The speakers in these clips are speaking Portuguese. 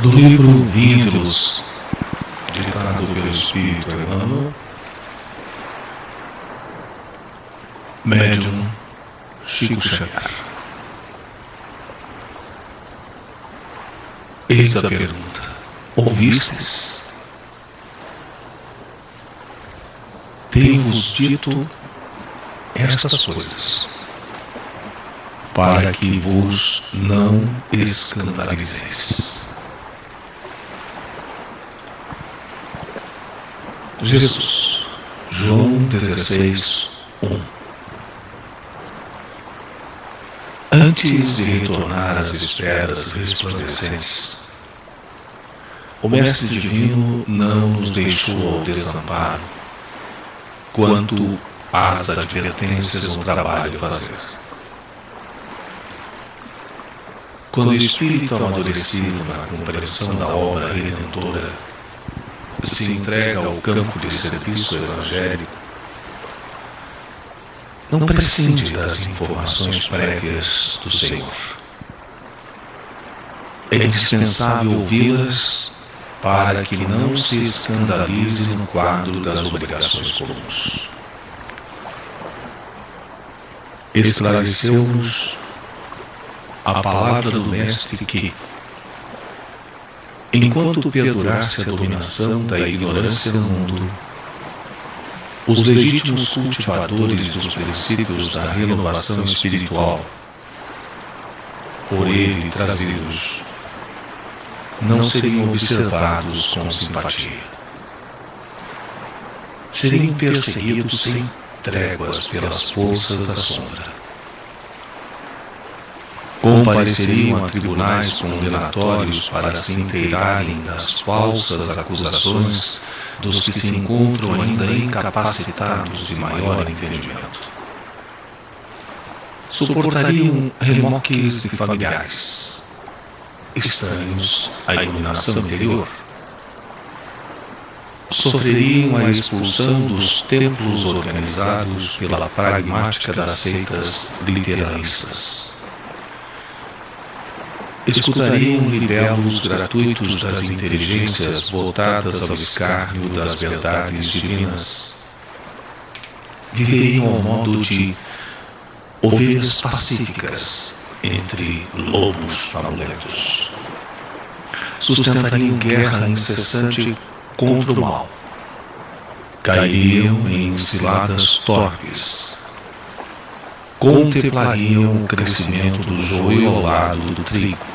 Do livro Vinha de Luz, ditado pelo Espírito Emmanuel, médium Chico Xavier. Eis a pergunta: ouvistes? Tenho-vos dito estas coisas, para que vos não escandalizeis. Jesus, João 16, 1. Antes de retornar às esferas resplandecentes, o Mestre Divino não nos deixou ao desamparo quanto às advertências no trabalho a fazer. Quando o espírito amadurecido na compreensão da obra redentora se entrega ao campo de serviço evangélico, não prescinde das informações prévias do Senhor. É indispensável ouvi-las para que não se escandalize no quadro das obrigações comuns. Esclareceu-nos a palavra do Mestre que, enquanto perdurasse a dominação da ignorância no mundo, os legítimos cultivadores dos princípios da renovação espiritual, por ele trazidos, não seriam observados com simpatia. Seriam perseguidos sem tréguas pelas forças da sombra. Compareceriam a tribunais condenatórios para se inteirarem das falsas acusações dos que se encontram ainda incapacitados de maior entendimento. Suportariam remoques de familiares, estranhos à iluminação interior. Sofreriam a expulsão dos templos organizados pela pragmática das seitas literalistas. Escutariam libelos gratuitos das inteligências voltadas ao escárnio das verdades divinas. Viveriam ao modo de ovelhas pacíficas entre lobos famulentos. Sustentariam guerra incessante contra o mal. Cairiam em ciladas torpes. Contemplariam o crescimento do joio ao lado do trigo.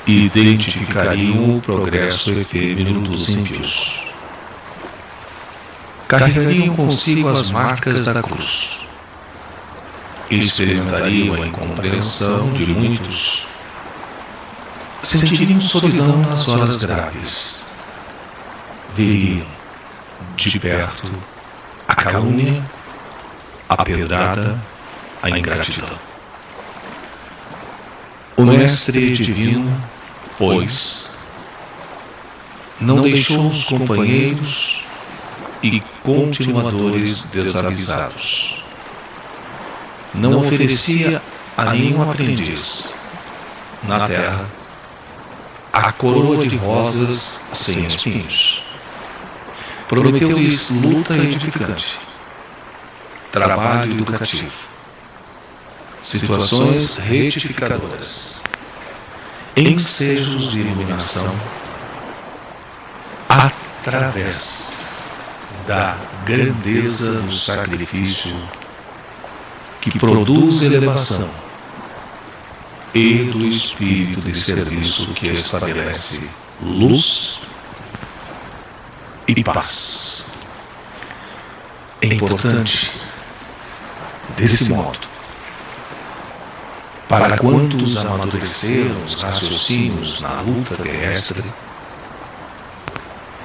Identificariam o progresso efêmero dos ímpios. Carregariam consigo as marcas da cruz. Experimentariam a incompreensão de muitos. Sentiriam solidão nas horas graves. Veriam de perto a calúnia, a pedrada, a ingratidão. O Mestre Divino, pois, não deixou os companheiros e continuadores desavisados. Não oferecia a nenhum aprendiz na terra a coroa de rosas sem espinhos. Prometeu-lhes luta edificante, trabalho educativo, situações retificadoras, ensejos de iluminação, através da grandeza do sacrifício que produz elevação e do espírito de serviço que estabelece luz e paz. É importante, desse modo, para quantos amadureceram os raciocínios na luta terrestre,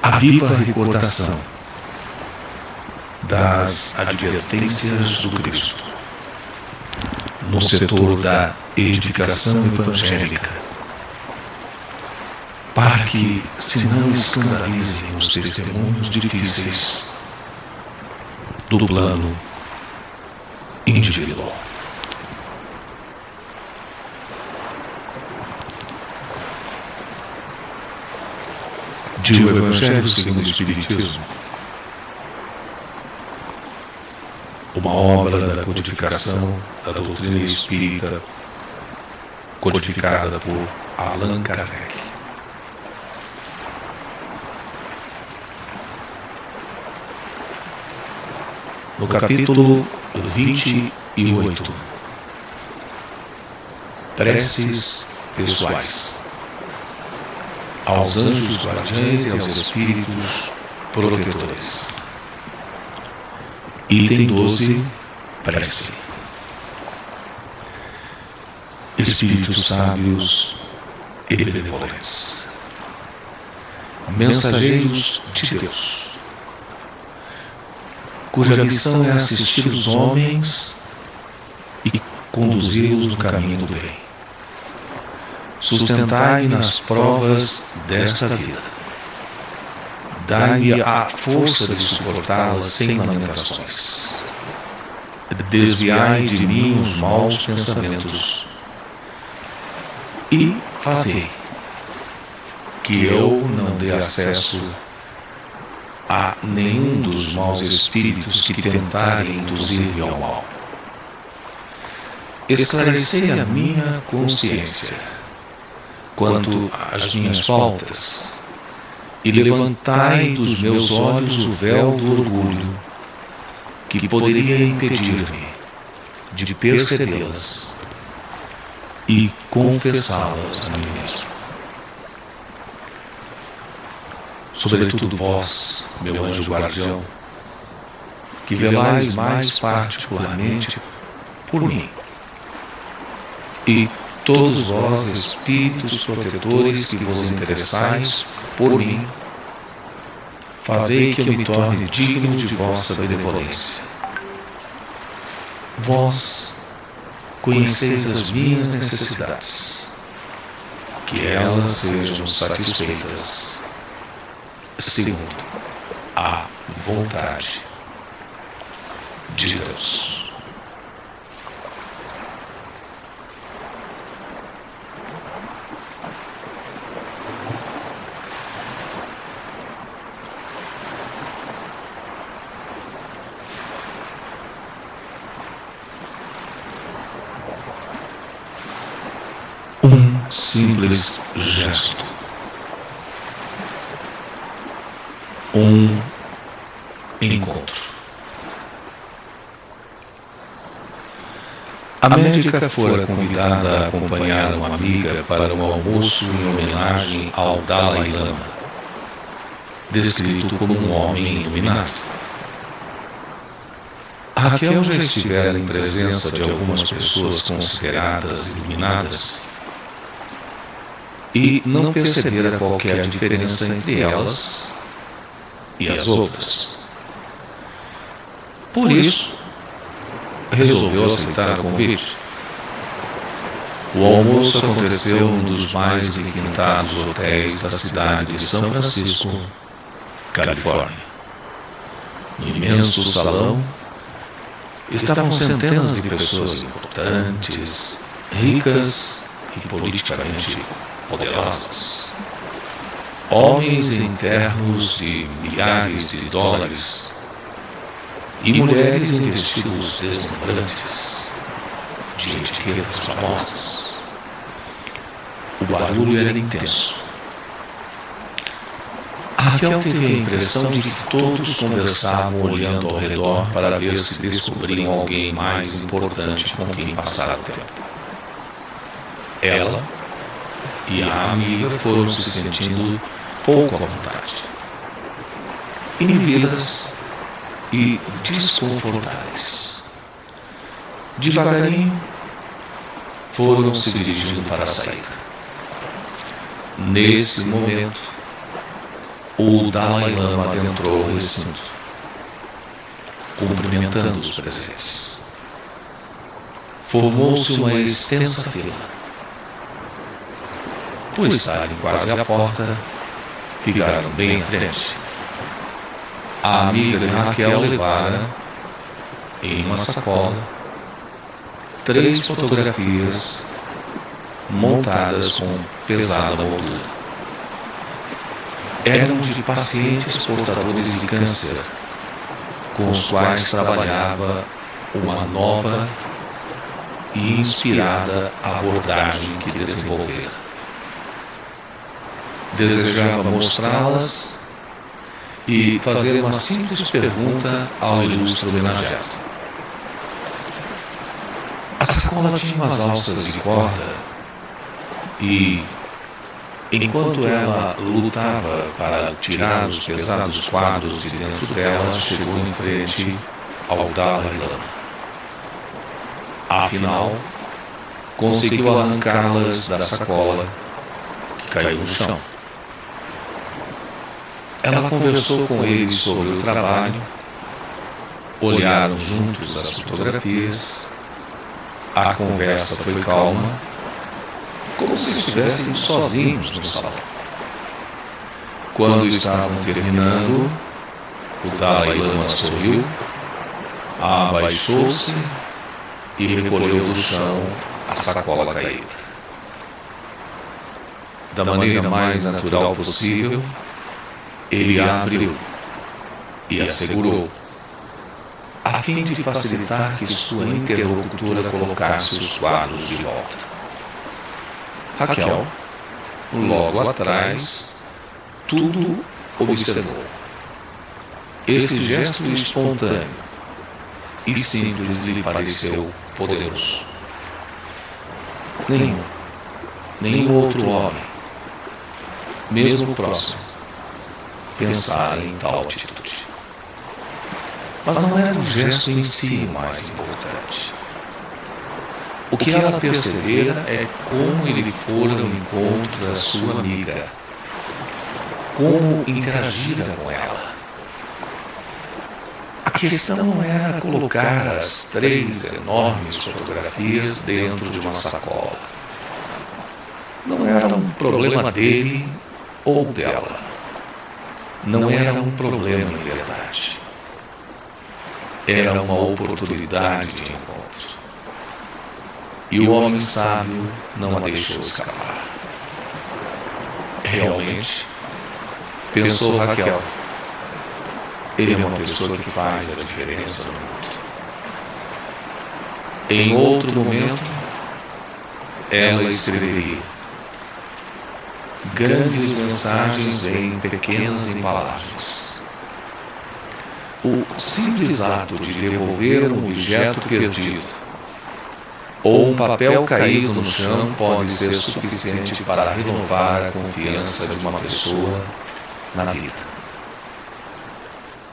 a viva recordação das advertências do Cristo no setor da edificação evangélica, para que se não escandalizem os testemunhos difíceis do plano individual. de O Evangelho segundo o Espiritismo, uma obra da codificação da doutrina espírita, codificada por Allan Kardec. No capítulo 28, Preces pessoais, aos anjos guardiães e aos espíritos protetores. Item 12, prece. Espíritos sábios e benevolentes, mensageiros de Deus, cuja missão é assistir os homens e conduzi-los no caminho do bem. Sustentai-me nas provas desta vida. Dai-me a força de suportá-las sem lamentações. Desviai de mim os maus pensamentos e fazei que eu não dê acesso a nenhum dos maus espíritos que tentarem induzir-me ao mal. Esclarecei a minha consciência quanto às minhas faltas e levantai dos meus olhos o véu do orgulho que poderia impedir-me de percebê-las e confessá-las a mim mesmo. Sobretudo vós, meu anjo guardião, que velais mais particularmente por mim, e todos vós, espíritos protetores que vos interessais por mim, fazei que eu me torne digno de vossa benevolência. Vós conheceis as minhas necessidades, que elas sejam satisfeitas segundo a vontade de Deus. Um simples gesto, um encontro. A médica fora convidada a acompanhar uma amiga para um almoço em homenagem ao Dalai Lama, descrito como um homem iluminado. Raquel já estivera em presença de algumas pessoas consideradas iluminadas e não percebera qualquer diferença entre elas e as outras. Por isso, resolveu aceitar o convite. O almoço aconteceu num dos mais requintados hotéis da cidade de São Francisco, Califórnia. No imenso salão estavam centenas de pessoas importantes, ricas e politicamente poderosas. Homens em ternos de milhares de dólares e mulheres em vestidos deslumbrantes, de etiquetas famosas. O barulho era intenso. Raquel teve a impressão de que todos conversavam olhando ao redor para ver se descobriam alguém mais importante com quem passar o tempo. Ela e a amiga foram se sentindo pouco à vontade, inibidas e desconfortáveis. Devagarinho, foram se dirigindo para a saída. Nesse momento, o Dalai Lama adentrou o recinto, cumprimentando os presentes. Formou-se uma extensa fila. Por estarem quase à porta, ficaram bem à frente. A amiga de Raquel levara, em uma sacola, 3 fotografias montadas com pesada moldura. eram de pacientes portadores de câncer, com os quais trabalhava uma nova e inspirada abordagem que desenvolvera. Desejava mostrá-las e fazer uma simples pergunta ao ilustre homenageado. A sacola tinha umas alças de corda e, enquanto ela lutava para tirar os pesados quadros de dentro dela, chegou em frente ao Dalai Lama. Afinal, conseguiu arrancá-las da sacola, que caiu no chão. Ela conversou com ele sobre o trabalho, olharam juntos as fotografias, a conversa foi calma, como se estivessem sozinhos no salão. Quando estavam terminando, o Dalai Lama sorriu, abaixou-se e recolheu do chão a sacola caída. Da maneira mais natural possível, ele a abriu e a segurou, a fim de facilitar que sua interlocutora colocasse os quadros de volta. Raquel, logo atrás, tudo observou. Esse gesto espontâneo e simples lhe pareceu poderoso. Nenhum outro homem, mesmo próximo, pensara em tal atitude. Mas não era o gesto em si o mais importante. O que ela percebera é como ele fora ao encontro da sua amiga, como interagira com ela. A questão não era colocar as 3 enormes fotografias dentro de uma sacola. Não era um problema dele ou dela. Não era um problema em verdade. Era uma oportunidade de encontro. E o homem sábio não a deixou escapar. Realmente, pensou Raquel, ele é uma pessoa que faz a diferença no mundo. Em outro momento, ela escreveria: grandes mensagens vêm em pequenas embalagens. O simples ato de devolver um objeto perdido ou um papel caído no chão pode ser suficiente para renovar a confiança de uma pessoa na vida.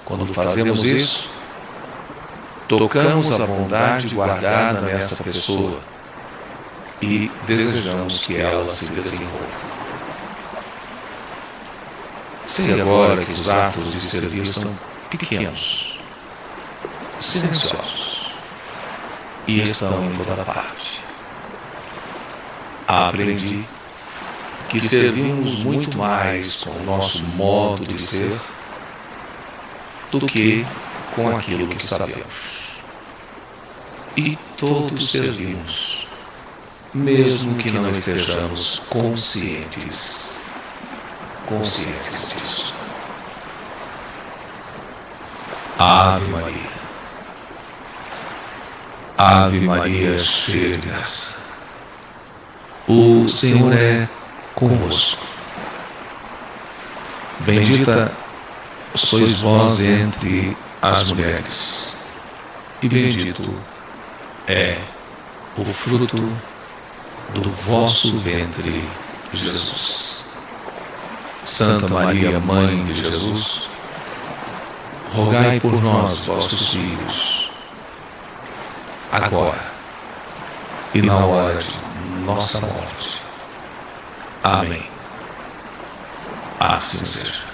Quando fazemos isso, tocamos a bondade guardada nessa pessoa e desejamos que ela se desenvolva. Sei agora que os atos de servir são pequenos, silenciosos e estão em toda parte. Aprendi que servimos muito mais com o nosso modo de ser do que com aquilo que sabemos. E todos servimos, mesmo que não estejamos conscientes disso. Ave Maria. Ave Maria, cheia de graça. O Senhor é convosco. Bendita sois vós entre as mulheres, e bendito é o fruto do vosso ventre, Jesus. Santa Maria, Mãe de Jesus, rogai por nós, vossos filhos, agora e na hora de nossa morte. Amém. Assim seja.